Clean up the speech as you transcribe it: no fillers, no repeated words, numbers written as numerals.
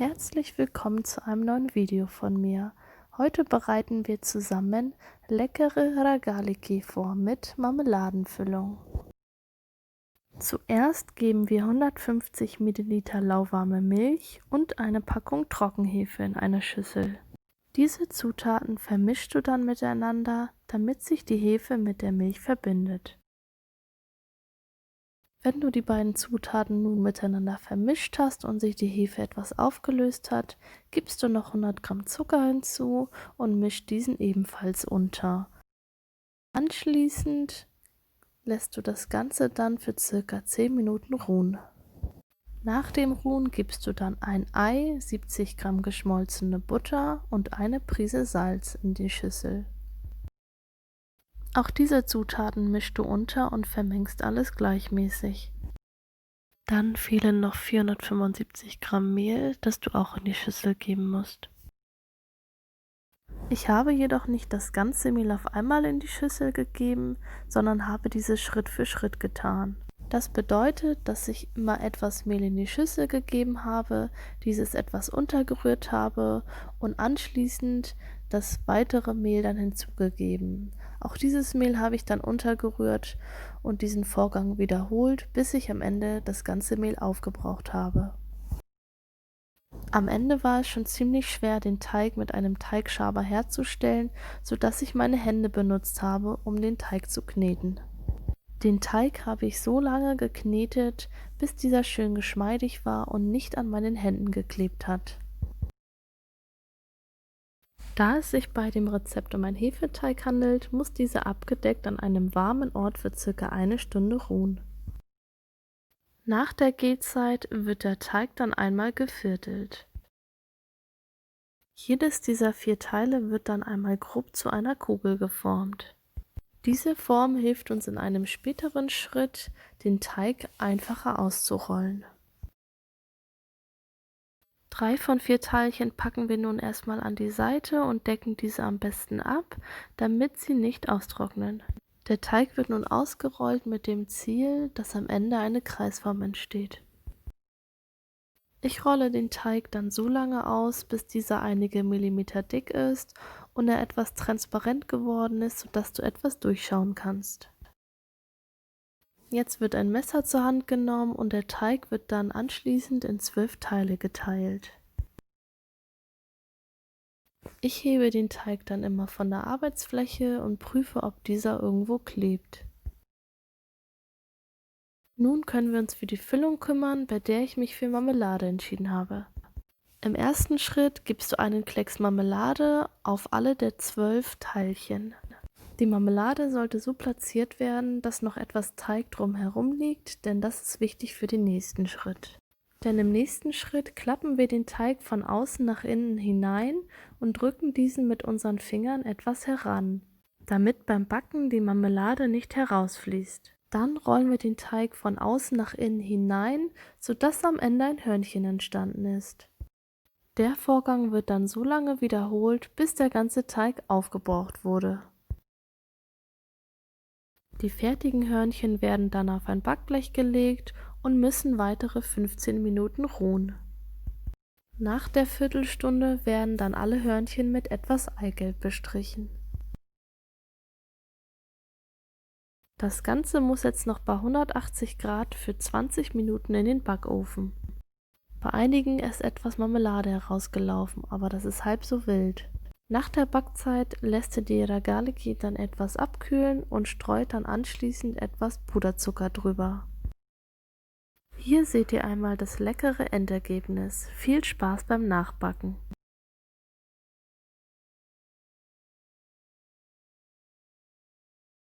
Herzlich willkommen zu einem neuen Video von mir. Heute bereiten wir zusammen leckere Ragaliki vor mit Marmeladenfüllung. Zuerst geben wir 150 ml lauwarme Milch und eine Packung Trockenhefe in eine Schüssel. Diese Zutaten vermischst du dann miteinander, damit sich die Hefe mit der Milch verbindet. Wenn du die beiden Zutaten nun miteinander vermischt hast und sich die Hefe etwas aufgelöst hat, gibst du noch 100 Gramm Zucker hinzu und mischst diesen ebenfalls unter. Anschließend lässt du das Ganze dann für ca. 10 Minuten ruhen. Nach dem Ruhen gibst du dann ein Ei, 70 Gramm geschmolzene Butter und eine Prise Salz in die Schüssel. Auch diese Zutaten mischst du unter und vermengst alles gleichmäßig. Dann fehlen noch 475 Gramm Mehl, das du auch in die Schüssel geben musst. Ich habe jedoch nicht das ganze Mehl auf einmal in die Schüssel gegeben, sondern habe dieses Schritt für Schritt getan. Das bedeutet, dass ich immer etwas Mehl in die Schüssel gegeben habe, dieses etwas untergerührt habe und anschließend das weitere Mehl dann hinzugegeben. Auch dieses Mehl habe ich dann untergerührt und diesen Vorgang wiederholt, bis ich am Ende das ganze Mehl aufgebraucht habe. Am Ende war es schon ziemlich schwer, den Teig mit einem Teigschaber herzustellen, sodass ich meine Hände benutzt habe, um den Teig zu kneten. Den Teig habe ich so lange geknetet, bis dieser schön geschmeidig war und nicht an meinen Händen geklebt hat. Da es sich bei dem Rezept um einen Hefeteig handelt, muss dieser abgedeckt an einem warmen Ort für ca. 1 Stunde ruhen. Nach der Gehzeit wird der Teig dann einmal geviertelt. Jedes dieser 4 Teile wird dann einmal grob zu einer Kugel geformt. Diese Form hilft uns in einem späteren Schritt, den Teig einfacher auszurollen. 3 von 4 Teilchen packen wir nun erstmal an die Seite und decken diese am besten ab, damit sie nicht austrocknen. Der Teig wird nun ausgerollt mit dem Ziel, dass am Ende eine Kreisform entsteht. Ich rolle den Teig dann so lange aus, bis dieser einige Millimeter dick ist und er etwas transparent geworden ist, sodass du etwas durchschauen kannst. Jetzt wird ein Messer zur Hand genommen und der Teig wird dann anschließend in 12 Teile geteilt. Ich hebe den Teig dann immer von der Arbeitsfläche und prüfe, ob dieser irgendwo klebt. Nun können wir uns für die Füllung kümmern, bei der ich mich für Marmelade entschieden habe. Im ersten Schritt gibst du einen Klecks Marmelade auf alle der 12 Teilchen. Die Marmelade sollte so platziert werden, dass noch etwas Teig drumherum liegt, denn das ist wichtig für den nächsten Schritt. Denn im nächsten Schritt klappen wir den Teig von außen nach innen hinein und drücken diesen mit unseren Fingern etwas heran, damit beim Backen die Marmelade nicht herausfließt. Dann rollen wir den Teig von außen nach innen hinein, sodass am Ende ein Hörnchen entstanden ist. Der Vorgang wird dann so lange wiederholt, bis der ganze Teig aufgebraucht wurde. Die fertigen Hörnchen werden dann auf ein Backblech gelegt und müssen weitere 15 Minuten ruhen. Nach der Viertelstunde werden dann alle Hörnchen mit etwas Eigelb bestrichen. Das Ganze muss jetzt noch bei 180 Grad für 20 Minuten in den Backofen. Bei einigen ist etwas Marmelade herausgelaufen, aber das ist halb so wild. Nach der Backzeit lässt ihr die Ragaliki dann etwas abkühlen und streut dann anschließend etwas Puderzucker drüber. Hier seht ihr einmal das leckere Endergebnis. Viel Spaß beim Nachbacken!